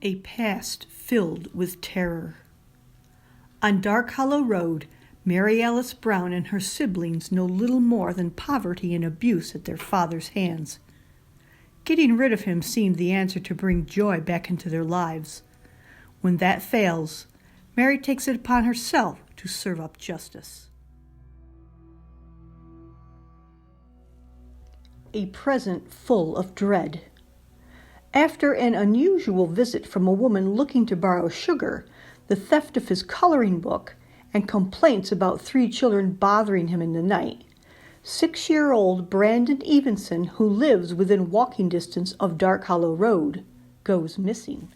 A past filled with terror. On Dark Hollow Road, Mary Alice Brown and her siblings know little more than poverty and abuse at their father's hands. Getting rid of him seemed the answer to bring joy back into their lives. When that fails, Mary takes it upon herself to serve up justice. A present full of dread. After an unusual visit from a woman looking to borrow sugar, the theft of his coloring book, and complaints about 3 children bothering him in the night, 6-year-old Brandon Evenson, who lives within walking distance of Dark Hollow Road, goes missing.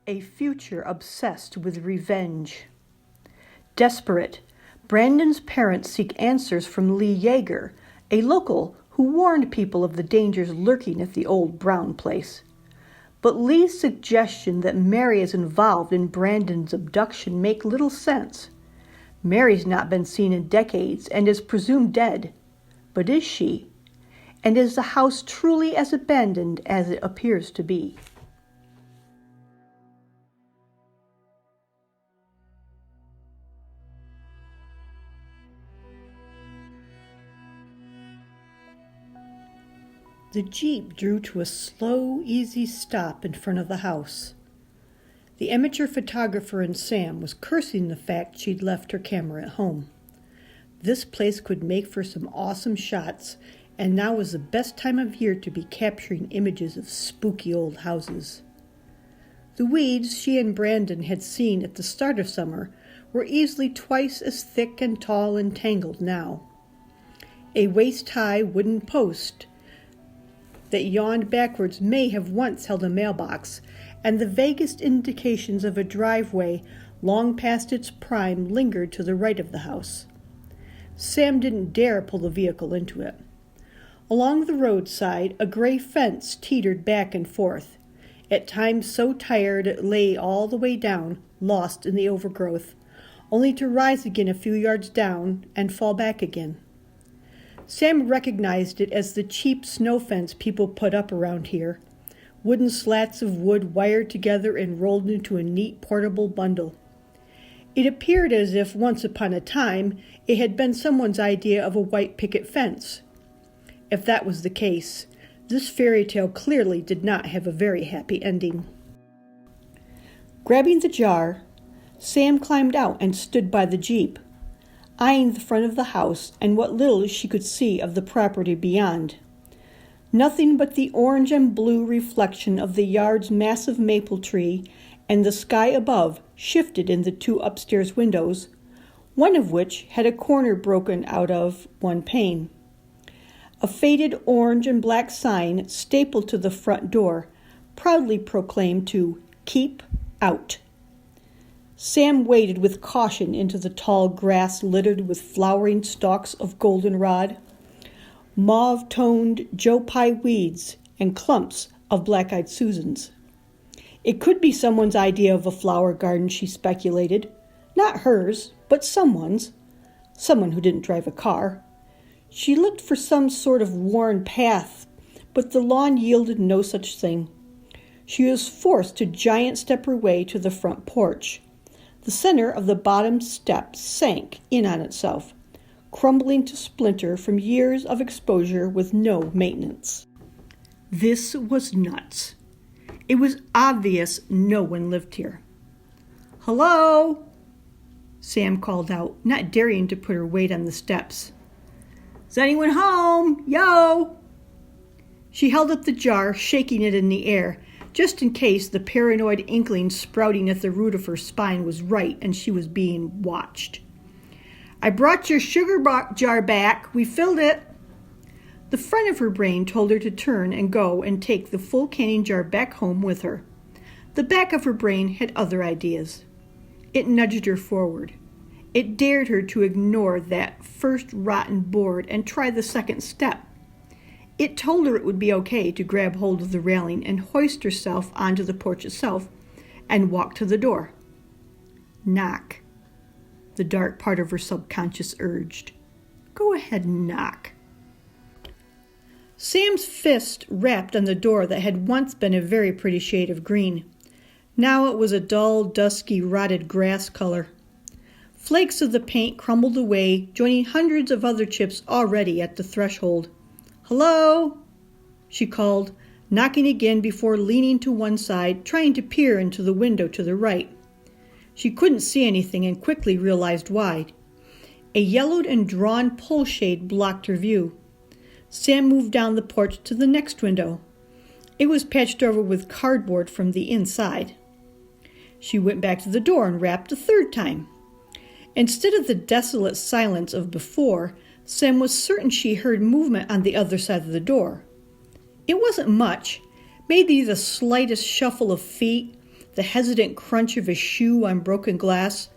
A future obsessed with revenge. Desperate, Brandon's parents seek answers from Lee Yeager, a local who warned people of the dangers lurking at the old Brown place. But Lee's suggestion that Mary is involved in Brandon's abduction make little sense. Mary's not been seen in decades and is presumed dead. But is she? And is the house truly as abandoned as it appears to be? The Jeep drew to a slow, easy stop in front of the house. The amateur photographer in Sam was cursing the fact she'd left her camera at home. This place could make for some awesome shots, and now was the best time of year to be capturing images of spooky old houses. The weeds she and Brandon had seen at the start of summer were easily twice as thick and tall and tangled now. A waist-high wooden post that yawned backwards may have once held a mailbox, and the vaguest indications of a driveway long past its prime lingered to the right of the house. Sam didn't dare pull the vehicle into it. Along the roadside, a gray fence teetered back and forth, at times so tired it lay all the way down, lost in the overgrowth, only to rise again a few yards down and fall back again. Sam recognized it as the cheap snow fence people put up around here, wooden slats of wood wired together and rolled into a neat portable bundle. It appeared as if once upon a time it had been someone's idea of a white picket fence. If that was the case, this fairy tale clearly did not have a very happy ending. Grabbing the jar, Sam climbed out and stood by the Jeep, eyeing the front of the house and what little she could see of the property beyond. Nothing but the orange and blue reflection of the yard's massive maple tree and the sky above shifted in the 2 upstairs windows, one of which had a corner broken out of one pane. A faded orange and black sign stapled to the front door proudly proclaimed to "Keep Out." Sam waded with caution into the tall grass littered with flowering stalks of goldenrod, mauve-toned Joe Pye weeds, and clumps of black-eyed Susans. It could be someone's idea of a flower garden, she speculated. Not hers, but someone's. Someone who didn't drive a car. She looked for some sort of worn path, but the lawn yielded no such thing. She was forced to giant step her way to the front porch. The center of the bottom step sank in on itself, crumbling to splinter from years of exposure with no maintenance. This was nuts. It was obvious no one lived here. "Hello?" Sam called out, not daring to put her weight on the steps. "Is anyone home? Yo!" She held up the jar, shaking it in the air, just in case the paranoid inkling sprouting at the root of her spine was right and she was being watched. "I brought your sugar jar back. We filled it." The front of her brain told her to turn and go and take the full canning jar back home with her. The back of her brain had other ideas. It nudged her forward. It dared her to ignore that first rotten board and try the second step. It told her it would be okay to grab hold of the railing and hoist herself onto the porch itself and walk to the door. Knock. The dark part of her subconscious urged. Go ahead and knock. Sam's fist rapped on the door that had once been a very pretty shade of green. Now it was a dull, dusky, rotted grass color. Flakes of the paint crumbled away, joining hundreds of other chips already at the threshold. "Hello?" she called, knocking again before leaning to one side, trying to peer into the window to the right. She couldn't see anything and quickly realized why. A yellowed and drawn pole shade blocked her view. Sam moved down the porch to the next window. It was patched over with cardboard from the inside. She went back to the door and rapped a third time. Instead of the desolate silence of before, Sam was certain she heard movement on the other side of the door. It wasn't much, maybe the slightest shuffle of feet, the hesitant crunch of a shoe on broken glass,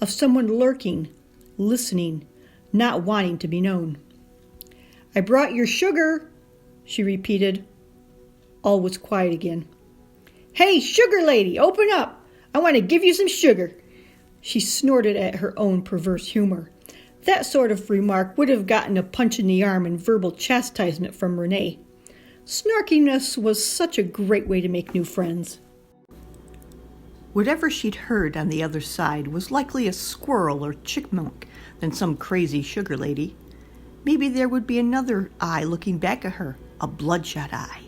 of someone lurking, listening, not wanting to be known. "I brought your sugar," she repeated. All was quiet again. "Hey, sugar lady, open up! I want to give you some sugar." She snorted at her own perverse humor. That sort of remark would have gotten a punch in the arm and verbal chastisement from Renee. Snarkiness was such a great way to make new friends. Whatever she'd heard on the other side was likely a squirrel or chipmunk than some crazy sugar lady. Maybe there would be another eye looking back at her, a bloodshot eye.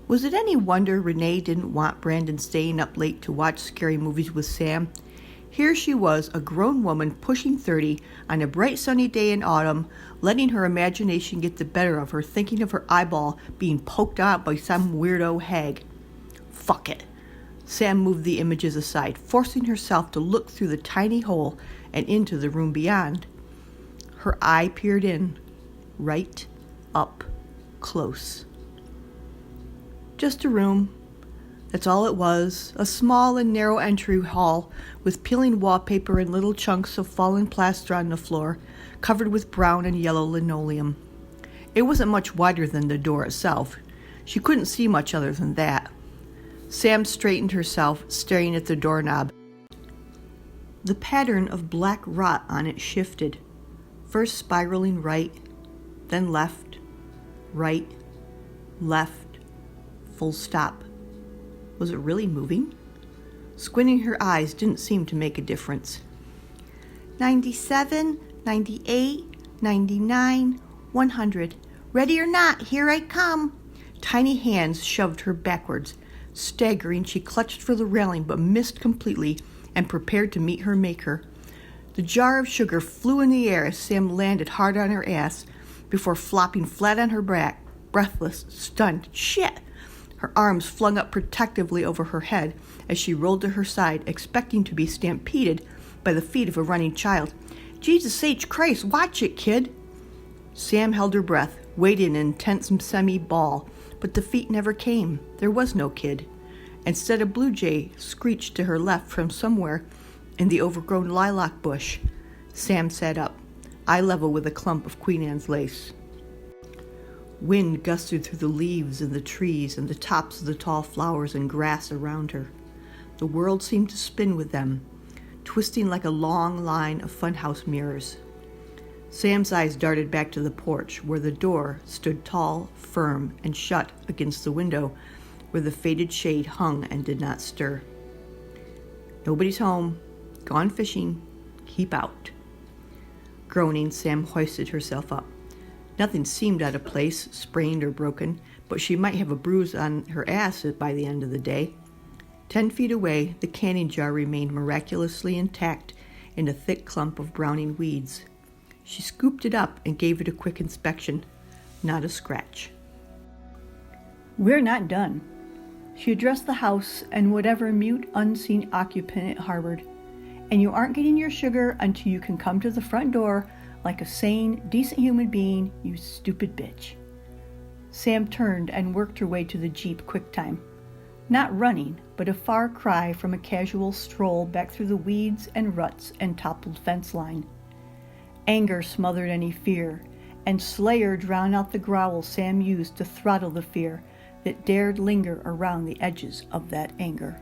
Was it any wonder Renee didn't want Brandon staying up late to watch scary movies with Sam? Here she was, a grown woman pushing 30, on a bright sunny day in autumn, letting her imagination get the better of her, thinking of her eyeball being poked out by some weirdo hag. Fuck it. Sam moved the images aside, forcing herself to look through the tiny hole and into the room beyond. Her eye peered in, right up close. Just a room. That's all it was, a small and narrow entry hall with peeling wallpaper and little chunks of fallen plaster on the floor, covered with brown and yellow linoleum. It wasn't much wider than the door itself. She couldn't see much other than that. Sam straightened herself, staring at the doorknob. The pattern of black rot on it shifted, first spiraling right, then left, right, left, full stop. Was it really moving? Squinting her eyes didn't seem to make a difference. 97, 98, 99, 100. Ready or not, here I come. Tiny hands shoved her backwards. Staggering, she clutched for the railing but missed completely and prepared to meet her maker. The jar of sugar flew in the air as Sam landed hard on her ass before flopping flat on her back, breathless, stunned. Shit! Her arms flung up protectively over her head as she rolled to her side, expecting to be stampeded by the feet of a running child. Jesus H. Christ, watch it, kid! Sam held her breath, waiting in intense semi-ball, but the feet never came. There was no kid. Instead, a blue jay screeched to her left from somewhere in the overgrown lilac bush. Sam sat up, eye level with a clump of Queen Anne's lace. Wind gusted through the leaves and the trees and the tops of the tall flowers and grass around her. The world seemed to spin with them, twisting like a long line of funhouse mirrors. Sam's eyes darted back to the porch, where the door stood tall, firm, and shut against the window, where the faded shade hung and did not stir. Nobody's home. Gone fishing. Keep out. Groaning, Sam hoisted herself up. Nothing seemed out of place, sprained or broken, but she might have a bruise on her ass by the end of the day. 10 feet away, the canning jar remained miraculously intact in a thick clump of browning weeds. She scooped it up and gave it a quick inspection. Not a scratch. "We're not done." She addressed the house and whatever mute, unseen occupant it harbored. "And you aren't getting your sugar until you can come to the front door like a sane, decent human being, you stupid bitch." Sam turned and worked her way to the Jeep quick time. Not running, but a far cry from a casual stroll back through the weeds and ruts and toppled fence line. Anger smothered any fear, and Slayer drowned out the growl Sam used to throttle the fear that dared linger around the edges of that anger.